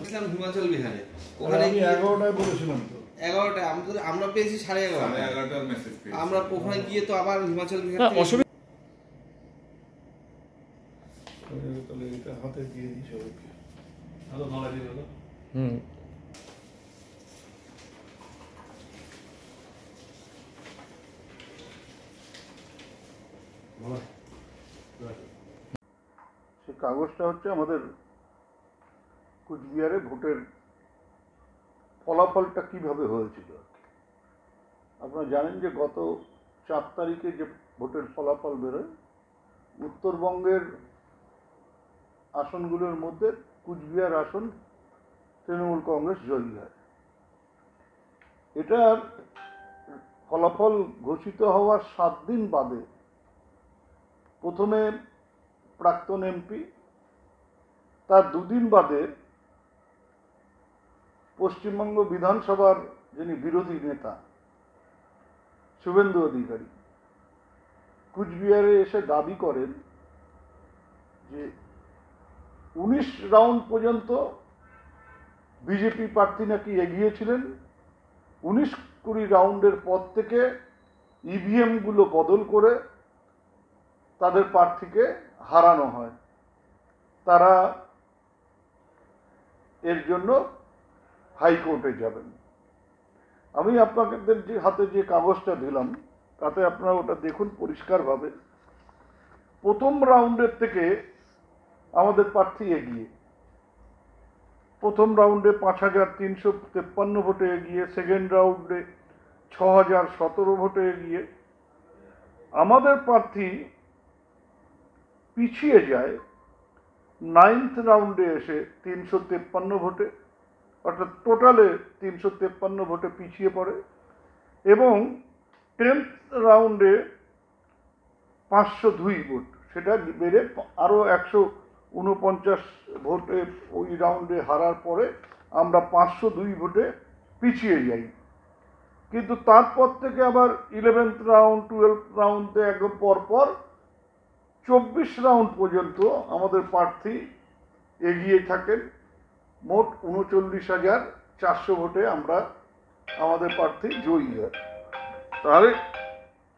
গেছিলাম হিমাচল বিহারে, ওখানে 11টায় বলেছিলাম তো 11টায় আমরা পেয়েছি 11:30 মেসেজ পেয়েছি আমরা ওখানে গিয়ে তো আবার হিমাচল বিহার তাহলে এটা হাতে দিয়ে দিই সবাইকে। ভালো ভালো দিয়ে দাও। সে কাগজটা হচ্ছে আমাদের কুচবিহারে ভোটের ফলাফলটা কিভাবে হয়েছিল। আপনারা জানেন যে গত 4 তারিখে যে ভোটের ফলাফল বেরোয়, উত্তরবঙ্গের আসনগুলোর মধ্যে কুচবিহার আসন তৃণমূল কংগ্রেস জয়ী হয়। এটার ফলাফল ঘোষিত হওয়ার 7 দিন বাদে প্রথমে প্রাক্তন এমপি, তার 2 দিন বাদে পশ্চিমবঙ্গ বিধানসভার যিনি বিরোধী নেতা শুভেন্দু অধিকারী কুচবিহারে এসে দাবি করেন যে 19 রাউন্ড পর্যন্ত বিজেপি প্রার্থী নাকি এগিয়েছিলেন, 19-20 রাউন্ডের পর থেকে ইভিএম গুলো বদল করে তাদের প্রার্থীকে হারানো হয়। তারা এর জন্য হাইকোর্টে যাবেন। আমি আপনাদের যে হাতে যে কাগজটা দিলাম তাতে আপনারা ওটা দেখুন পরিষ্কারভাবে। প্রথম রাউন্ডের থেকে আমাদের প্রার্থী এগিয়ে, প্রথম রাউন্ডে 5353 ভোটে এগিয়ে, সেকেন্ড রাউন্ডে 6017 ভোটে এগিয়ে। আমাদের প্রার্থী পিছিয়ে যায় 9th রাউন্ডে এসে 353 ভোটে, অর্থাৎ টোটালে 353 ভোটে পিছিয়ে পড়ে, এবং 10th রাউন্ডে 502 ভোট, সেটা বেড়ে আরও 149 ভোটে ওই রাউন্ডে হারার পরে আমরা 502 ভোটে পিছিয়ে যাই। কিন্তু তারপর থেকে আবার 11th রাউন্ড 12th রাউন্ডে একদম পরপর 24 রাউন্ড পর্যন্ত আমাদের প্রার্থী এগিয়ে থাকেন। মোট 39,400 ভোটে আমরা আমাদের প্রার্থী জয়ী হয়। তাহলে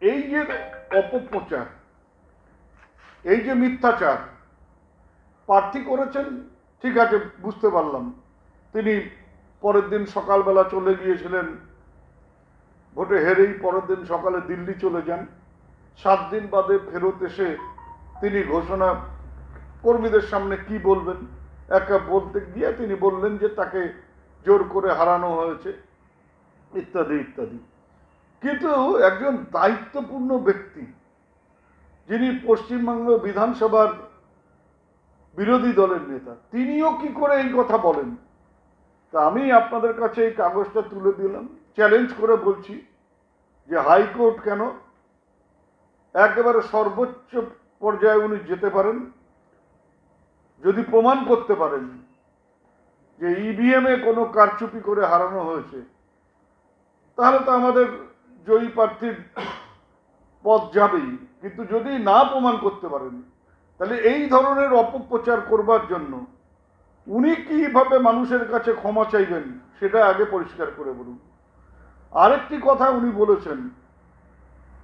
এই যে অপপ্রচার, এই যে মিথ্যাচার প্রার্থী করেছেন, ঠিক আছে বুঝতে পারলাম, তিনি পরের দিন সকালবেলা চলে গিয়েছিলেন, ভোটে হেরেই পরের দিন সকালে দিল্লি চলে যান। 7 দিন বাদে ফেরত এসে তিনি ঘোষণা কর্মীদের সামনে কি বলবেন, একা বলতে গিয়ে তিনি বললেন যে তাকে জোর করে হারানো হয়েছে ইত্যাদি ইত্যাদি। কিন্তু একজন দায়িত্বপূর্ণ ব্যক্তি, যিনি পশ্চিমবঙ্গ বিধানসভার বিরোধী দলের নেতা, তিনিও কি করে এই কথা বলেন? তা আমি আপনাদের কাছে এই কাগজটা তুলে দিলাম, চ্যালেঞ্জ করে বলছি যে হাইকোর্ট কেন, একেবারে সর্বোচ্চ পর্যায়ে উনি যেতে পারেন। যদি প্রমাণ করতে পারেন যে ইভিএমে কোনো কারচুপি করে হারানো হয়েছে, তাহলে তো আমাদের জয়ী প্রার্থীর পথ যাবেই। কিন্তু যদি না প্রমাণ করতে পারেন, তাহলে এই ধরনের অপপ্রচার করবার জন্য উনি কিভাবে মানুষের কাছে ক্ষমা চাইবেন সেটা আগে পরিষ্কার করে বলুন। আরেকটি কথা উনি বলেছেন,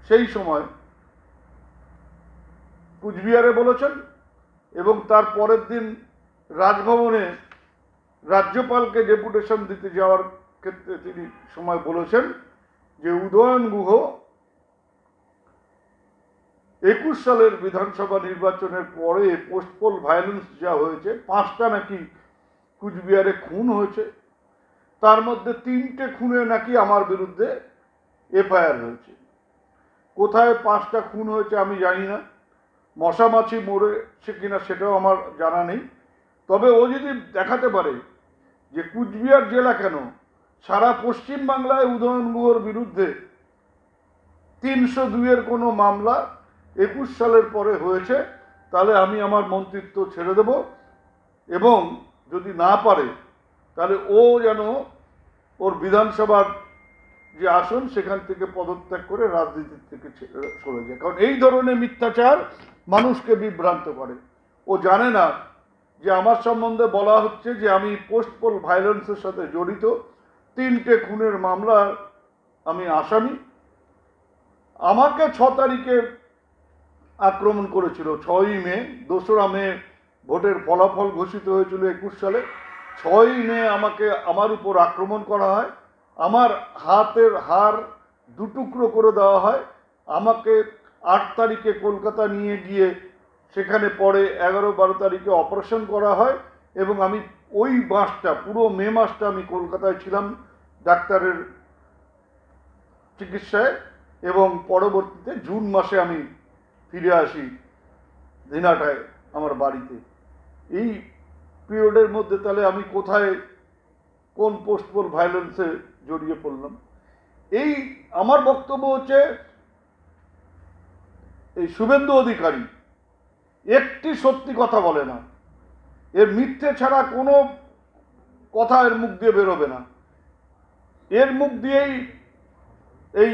সেই সময় কুচবিহারে বলেছেন এবং তার পরের দিন রাজভবনে রাজ্যপালকে ডেপুটেশন দিতে যাওয়ার ক্ষেত্রে তিনি সময় বলেছেন যে উদয়ন গুহ 21 সালের বিধানসভা নির্বাচনের পরে পোস্টপোল ভায়োলেন্স যা হয়েছে, 5টা নাকি কুচবিহারে খুন হয়েছে, তার মধ্যে 3টে খুনে নাকি আমার বিরুদ্ধে এফআইআর হয়েছে। কোথায় 5টা খুন হয়েছে আমি জানি না, মশামাছি মরেছে কিনা সেটাও আমার জানা নেই। তবে ও যদি দেখাতে পারে যে কুচবিহার জেলা কেন, সারা পশ্চিম বাংলায় উদয়ন গুহর বিরুদ্ধে 302-এর কোনো মামলা 21 সালের পরে হয়েছে, তাহলে আমি আমার মন্ত্রিত্ব ছেড়ে দেব, এবং যদি না পারে তাহলে ও যেন ওর বিধানসভার যে আসন সেখান থেকে পদত্যাগ করে রাজনীতির থেকে সরে যায়। কারণ এই ধরনের মিথ্যাচার মানুষকে বিভ্রান্ত করে। ও জানে না যে আমার সম্বন্ধে বলা হচ্ছে যে আমি পোস্ট পোল ভায়োলেন্সের সাথে জড়িত, 3টে খুনের মামলার আমি আসামি। আমাকে 6 তারিখে আক্রমণ করেছিল, 6ই মে। 2রা মে ভোটের ফলাফল ঘোষিত হয়েছিল 21 সালে। 6ই মে আমার উপর আক্রমণ করা হয়, আমার হাতের হাড় 2 টুকরো করে দেওয়া হয়। আমাকে 8 তারিখে কলকাতা নিয়ে গিয়ে সেখানে পরে 11-12 তারিখে অপারেশন করা হয়, এবং আমি ওই মাসটা, পুরো মে মাসটা আমি কলকাতায় ছিলাম ডাক্তারের চিকিৎসায়, এবং পরবর্তীতে জুন মাসে আমি ফিরে আসি দিনাটায় আমার বাড়িতে। এই পিরিয়ডের মধ্যে তাহলে আমি কোথায়, কোন পোস্ট পোল ভায়োলেন্সে জড়িয়ে পড়লাম? এই আমার বক্তব্য হচ্ছে, এই শুভেন্দু অধিকারী একটি সত্যি কথা বলে না, এর মিথ্যে ছাড়া কোনো কথা এর মুখ দিয়ে বেরোবে না। এর মুখ দিয়েই এই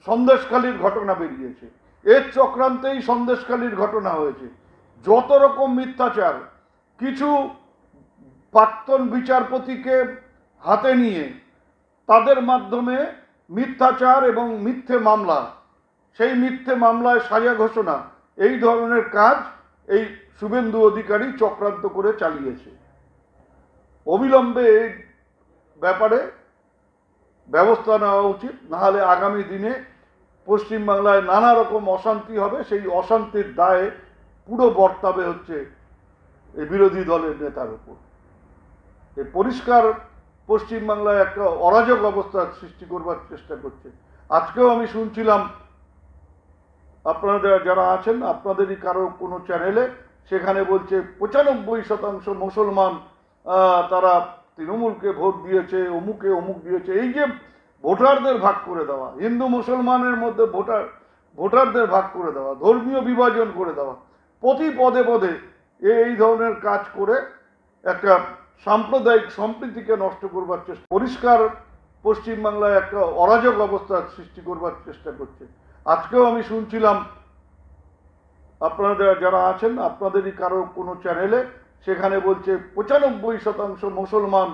সন্দেশখালির ঘটনা বেরিয়েছে, এর চক্রান্তেই সন্দেশখালির ঘটনা হয়েছে। যত রকম মিথ্যাচার, কিছু প্রাক্তন বিচারপতিকে হাতে নিয়ে তাদের মাধ্যমে মিথ্যাচার এবং মিথ্যে মামলা, সেই মিথ্যে মামলায় সাজা ঘোষণা, এই ধরনের কাজ এই শুভেন্দু অধিকারী চক্রান্ত করে চালিয়েছে। অবিলম্বে এই ব্যাপারে ব্যবস্থা নেওয়া উচিত, নাহলে আগামী দিনে পশ্চিমবাংলায় নানা রকম অশান্তি হবে। সেই অশান্তির দায়ে পুরো বর্তাবে হচ্ছে এই বিরোধী দলের নেতার উপর। এই পরিষ্কার পশ্চিমবাংলায় একটা অরাজক অবস্থার সৃষ্টি করবার চেষ্টা করছে। আজকেও আমি শুনছিলাম, আপনারা যারা আছেন আপনাদেরই কারো কোনো চ্যানেলে, সেখানে বলছে 95% মুসলমান তারা তৃণমূলকে ভোট দিয়েছে, অমুকে অমুক দিয়েছে। এই যে ভোটারদের ভাগ করে দেওয়া, হিন্দু মুসলমানের মধ্যে ভোটারদের ভাগ করে দেওয়া, ধর্মীয় বিভাজন করে দেওয়া, প্রতি পদে পদে এই ধরনের কাজ করে একটা সাম্প্রদায়িক সম্প্রীতিকে নষ্ট করবার চেষ্টা, পরিষ্কার পশ্চিমবাংলায় একটা অরাজক অবস্থার সৃষ্টি করবার চেষ্টা করছে। আজকেও আমি শুনছিলাম, আপনারা যারা আছেন আপনাদেরই কারো কোনো চ্যানেলে, সেখানে বলছে 95% মুসলমান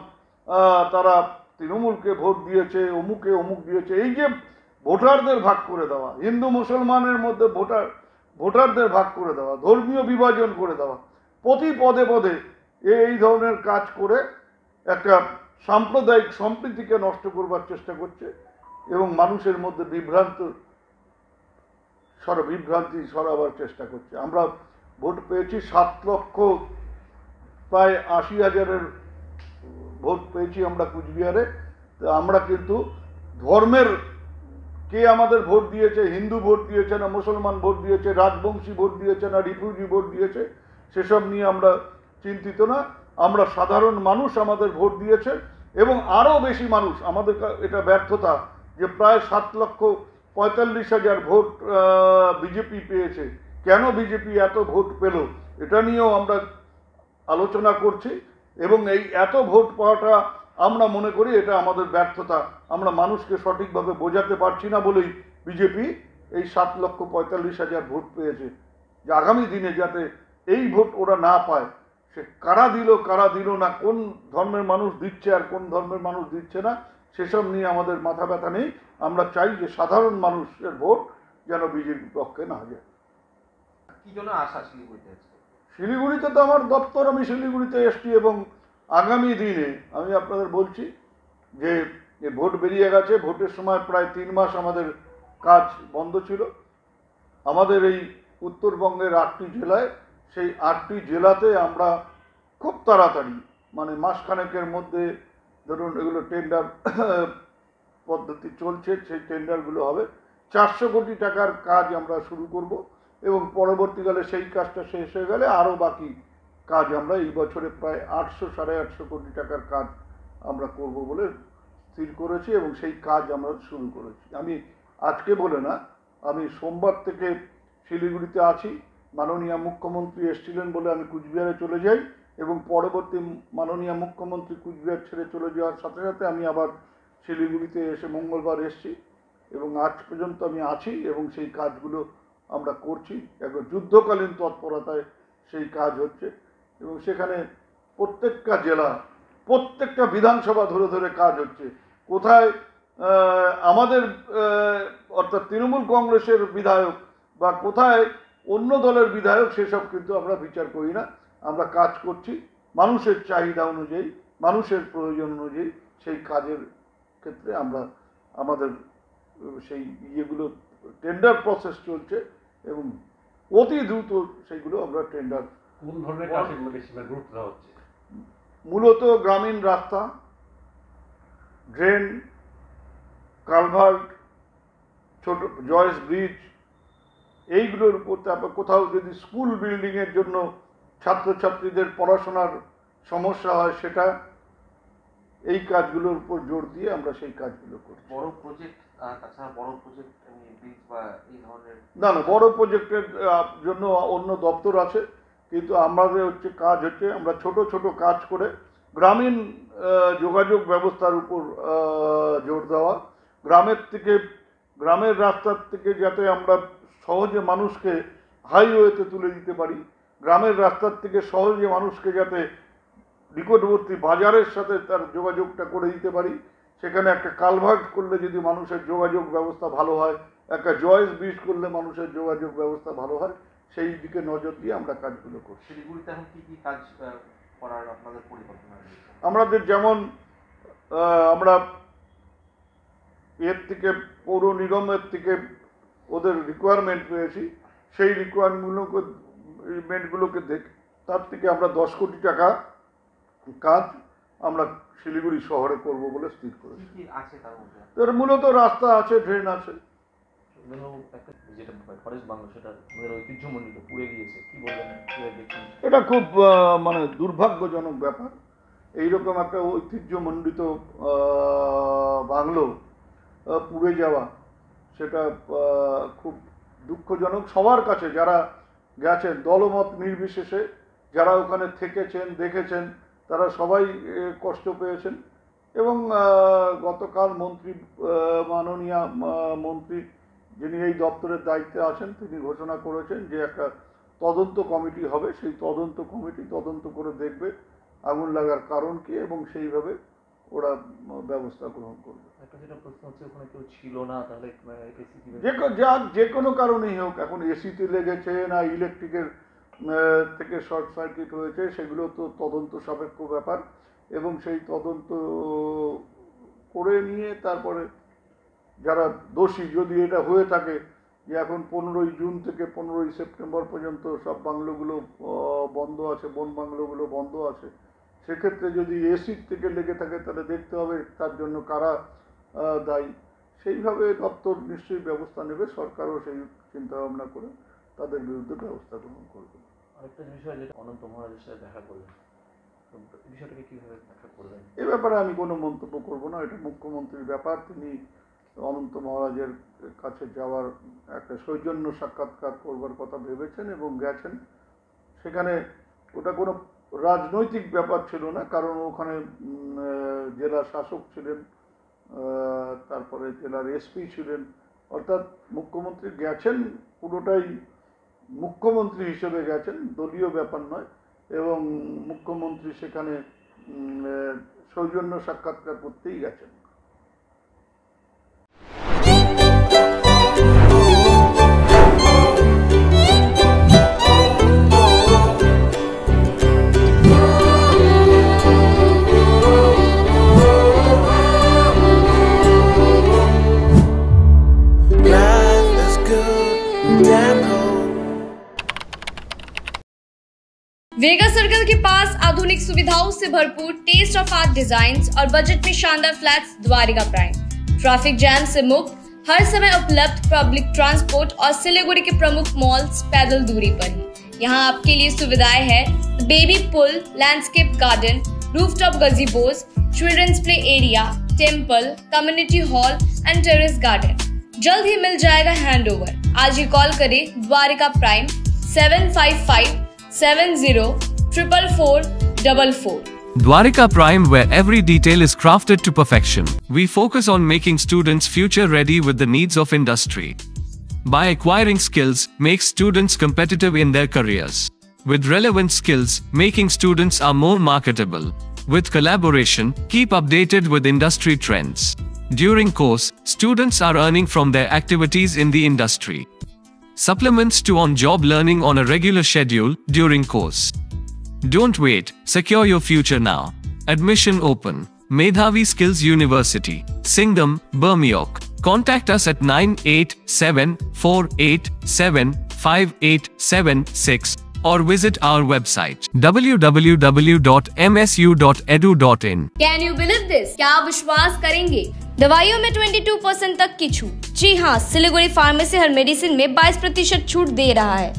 তারা তৃণমূলকে ভোট দিয়েছে, অমুকে অমুক দিয়েছে। এই যে ভোটারদের ভাগ করে দেওয়া, হিন্দু মুসলমানের মধ্যে ভোটারদের ভাগ করে দেওয়া, ধর্মীয় বিভাজন করে দেওয়া, প্রতি পদে পদে এই ধরনের কাজ করে একটা সাম্প্রদায়িক সম্প্রীতিকে নষ্ট করবার চেষ্টা করছে, এবং মানুষের মধ্যে বিভ্রান্তি সরাবার চেষ্টা করছে। আমরা ভোট পেয়েছি 7 লক্ষ, প্রায় 80,000-এর ভোট পেয়েছি আমরা কুচবিহারে। তো আমরা কিন্তু ধর্মের, কে আমাদের ভোট দিয়েছে, হিন্দু ভোট দিয়েছে না মুসলমান ভোট দিয়েছে, রাজবংশী ভোট দিয়েছে না রিফিউজি ভোট দিয়েছে, সেসব নিয়ে আমরা চিন্তিত না। আমরা সাধারণ মানুষ আমাদের ভোট দিয়েছে, এবং আরও বেশি মানুষ, আমাদের এটা ব্যর্থতা যে প্রায় 7,45,000 ভোট বিজেপি পেয়েছে। কেন বিজেপি এত ভোট পেল, এটা নিয়েও আমরা আলোচনা করছি, এবং এই এত ভোট পাওয়াটা আমরা মনে করি এটা আমাদের ব্যর্থতা। আমরা মানুষকে সঠিকভাবে বোঝাতে পারছি না বলেই বিজেপি এই 7,45,000 ভোট পেয়েছে। যে আগামী দিনে যাতে এই ভোট ওরা না পায়, সে কারা দিল না, কোন ধর্মের মানুষ দিচ্ছে আর কোন ধর্মের মানুষ দিচ্ছে না, সেসব নিয়ে আমাদের মাথা ব্যথা নেই। আমরা চাই যে সাধারণ মানুষের ভোট যেন বিজেপির পক্ষে না যায়। কি জন্য আশা শিলিগুড়িতে? শিলিগুড়িতে তো আমার দপ্তর, আমি শিলিগুড়িতে এসছি, এবং আগামী দিনে আমি আপনাদের বলছি যে ভোট বেরিয়ে গেছে। ভোটের সময় প্রায় 3 মাস আমাদের কাজ বন্ধ ছিল। আমাদের এই উত্তরবঙ্গের 8টি জেলায়, সেই 8টি জেলাতে আমরা খুব তাড়াতাড়ি, মানে মাসখানেকের মধ্যে, ধরুন এগুলো টেন্ডার পদ্ধতি চলছে, সেই টেন্ডারগুলো হবে। 400 কোটি টাকার কাজ আমরা শুরু করব, এবং পরবর্তীকালে সেই কাজটা শেষ হয়ে গেলে আরও বাকি কাজ আমরা এই বছরে প্রায় 800-850 কোটি টাকার কাজ আমরা করব বলে স্থির করেছি, এবং সেই কাজ আমরা শুরু করেছি। আমি আজকে বলে না, আমি সোমবার থেকে শিলিগুড়িতে আছি। মাননীয় মুখ্যমন্ত্রী এসেছিলেন বলে আমি কুচবিহারে চলে যাই, এবং পরবর্তী মাননীয় মুখ্যমন্ত্রী কুচবিহার ছেড়ে চলে যাওয়ার সাথে সাথে আমি আবার শিলিগুড়িতে এসে মঙ্গলবার এসেছি, এবং আজ পর্যন্ত আমি আছি, এবং সেই কাজগুলো আমরা করছি। একবার যুদ্ধকালীন তৎপরতায় সেই কাজ হচ্ছে। এবং সেখানে প্রত্যেকটা জেলা, প্রত্যেকটা বিধানসভা ধরে ধরে কাজ হচ্ছে। কোথায় আমাদের অর্থাৎ তৃণমূল কংগ্রেসের বিধায়ক বা কোথায় অন্য দলের বিধায়ক, সেসব কিন্তু আমরা বিচার করি না। আমরা কাজ করছি মানুষের চাহিদা অনুযায়ী, মানুষের প্রয়োজন অনুযায়ী। সেই কাজের ক্ষেত্রে আমরা আমাদের সেই ইয়েগুলো টেন্ডার প্রসেস চলছে এবং অতি দ্রুত সেইগুলো আমরা টেন্ডার। কোন ধরনের কাজে বেশি গুরুত্ব দেওয়া হচ্ছে? মূলত গ্রামীণ রাস্তা, ড্রেন, কালভার্ট, ছোট জয়েস ব্রিজ, এইগুলোর উপর। তারপর কোথাও যদি স্কুল বিল্ডিংয়ের জন্য ছাত্রছাত্রীদের পড়াশোনার সমস্যা হয়, সেটা, এই কাজগুলোর উপর জোর দিয়ে আমরা সেই কাজগুলো করি। বড় প্রজেক্ট, তাছাড়া বড় প্রজেক্ট ব্রিজ বা এই ধরনের না, বড় প্রজেক্টের জন্য অন্য দপ্তর আছে, কিন্তু আমাদের কাজ হচ্ছে আমরা ছোট ছোট কাজ করে গ্রামীণ যোগাযোগ ব্যবস্থার উপর জোর দেওয়া। গ্রামের রাস্তার থেকে যাতে আমরা সহজে মানুষকে হাইওয়েতে তুলে দিতে পারি, গ্রামের রাস্তার থেকে সহজে মানুষকে যাতে নিকটবর্তী বাজারের সাথে তার যোগাযোগটা করে দিতে পারি। সেখানে একটা কালভার্ট করলে যদি মানুষের যোগাযোগ ব্যবস্থা ভালো হয়, একটা জয়েস ব্রিজ করলে মানুষের যোগাযোগ ব্যবস্থা ভালো হয়, সেই দিকে নজর দিয়ে আমরা কাজগুলো করছি। শিলিগুড়িতে এখন কি কি কাজ করার আপনাদের পরিকল্পনা রয়েছে? আমাদের যেমন আমরা এর থেকে পৌর নিগমের থেকে ওদের রিকোয়ারমেন্ট পেয়েছি, সেই রিকোয়ারমেন্টগুলোকে দেখে তার থেকে আমরা 10 কোটি টাকা কাজ আমরা শিলিগুড়ি শহরে করব বলে স্থির করেছি। কি আছে তার মধ্যে? এর মূলত রাস্তা আছে, ড্রেন আছে। যেটা ফরেস্ট বাংলো, সেটা আমাদের ঐতিহ্যমণ্ডিত পুড়ে গিয়েছে, কি বলবেন? এটা খুব মানে দুর্ভাগ্যজনক ব্যাপার। এইরকম একটা ঐতিহ্যমণ্ডিত বাংলো পুড়ে যাওয়া, সেটা খুব দুঃখজনক। সবার কাছে যারা গেছেন, দলমত নির্বিশেষে যারা ওখানে থেকেছেন, দেখেছেন, তারা সবাই কষ্ট পেয়েছেন। এবং গতকাল মাননীয় মন্ত্রী যিনি এই দপ্তরের দায়িত্বে আছেন, তিনি ঘোষণা করেছেন যে একটা তদন্ত কমিটি হবে। সেই তদন্ত কমিটি তদন্ত করে দেখবে আগুন লাগার কারণ কি এবং সেইভাবে ওরা ব্যবস্থা গ্রহণ করবে। যেটা প্রশ্ন হচ্ছে, ওখানে কেউ ছিল না, তাহলে যে কোনো কারণেই হোক, এখন এসিতে লেগেছে না ইলেকট্রিকের থেকে শর্ট সার্কিট হয়েছে, সেগুলো তো তদন্ত সাপেক্ষ ব্যাপার। এবং সেই তদন্ত করে নিয়ে তারপরে যারা দোষী, যদি এটা হয়ে থাকে যে এখন 15ই জুন থেকে 15ই সেপ্টেম্বর পর্যন্ত সব বাংলোগুলো বন্ধ আছে, বন বাংলোগুলো বন্ধ আছে, সেক্ষেত্রে যদি এসির থেকে লেগে থাকে তাহলে দেখতে হবে তার জন্য কারা দায়ী। সেইভাবে দপ্তর নিশ্চয়ই ব্যবস্থা নেবে, সরকারও সেই চিন্তা ভাবনা করে তাদের বিরুদ্ধে ব্যবস্থা গ্রহণ করবে। আরেকটা বিষয়, যেটা অনন্ত মহারাজের সাথে দেখা করলেন, বিষয়টাকে কিভাবে ব্যাখ্যা করবেন? এ ব্যাপারে আমি কোনো মন্তব্য করব না, এটা মুখ্যমন্ত্রীর ব্যাপার। তিনি অনন্ত মহারাজের কাছে যাওয়ার একটা সৌজন্য সাক্ষাৎকার করবার কথা ভেবেছেন এবং গেছেন। সেখানে ওটা কোনো রাজনৈতিক ব্যাপার ছিল না, কারণ ওখানে জেলা শাসক ছিলেন, তারপরে জেলার এসপি ছিলেন। অর্থাৎ মুখ্যমন্ত্রী গেছেন, পুরোটাই মুখ্যমন্ত্রী হিসেবে গেছেন, দলীয় ব্যাপার নয়। এবং মুখ্যমন্ত্রী সেখানে সৌজন্য সাক্ষাৎকার করতেই গেছেন। वेगा सर्कल के पास आधुनिक सुविधाओं से भरपूर टेस्ट ऑफ आर्ट डिजाइन्स और बजट में शानदार flats Dwarika prime. Traffic jam से मुक्त, हर समय उपलब्ध पब्लिक ट्रांसपोर्ट और सिलीगुड़ी के प्रमुख मॉल्स पैदल दूरी पर ही। यहाँ आपके लिए सुविधाएं हैं baby pool, landscape garden, rooftop gazebos, children's play area, temple, community hall and terrace garden. जल्द ही मिल जाएगा हैंडओवर। आज ही कॉल करें Dwarika prime 7557044444. Dwarika Prime, where every detail is crafted to perfection. We focus on making students future ready with the needs of industry. By acquiring skills, make students competitive in their careers. with relevant skills, making students are more marketable. With collaboration, keep updated with industry trends. During course, students are earning from their activities in the industry. Supplements to on-job learning on a regular schedule during course. Don't wait, secure your future now. Admission open. Medhavi Skills University, Singham, Bermioc. Contact us at 9874875876 or visit our website www.msu.edu.in. Can you believe this? क्या आप विश्वास करेंगे? दवाइयों में 22% तक की छूट। जी हाँ, सिलीगुड़ी फार्मेसी हर मेडिसिन में 22% छूट दे रहा है।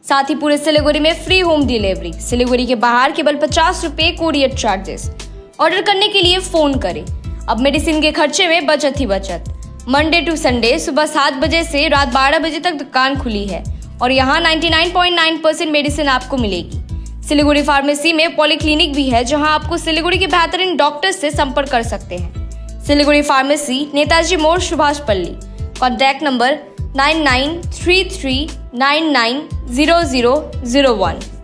साथ ही पूरे सिलीगुड़ी में फ्री होम डिलीवरी। सिलीगुड़ी के बाहर केवल 50 रुपए कोरियर चार्जेस। ऑर्डर करने के लिए फोन करें। अब मेडिसिन के खर्चे में बचत ही बचत। मंडे टू संडे सुबह 7 बजे से रात 12 बजे तक दुकान खुली है और यहाँ 99.9% मेडिसिन आपको मिलेगी। सिलीगुड़ी फार्मेसी में पॉलीक्लिनिक भी है जहाँ आपको सिलीगुड़ी के बेहतरीन डॉक्टर से संपर्क कर सकते हैं। सिलीगुड़ी फार्मेसी, नेताजी मोड़, सुभाष पल्ली। Contact number 9933990001।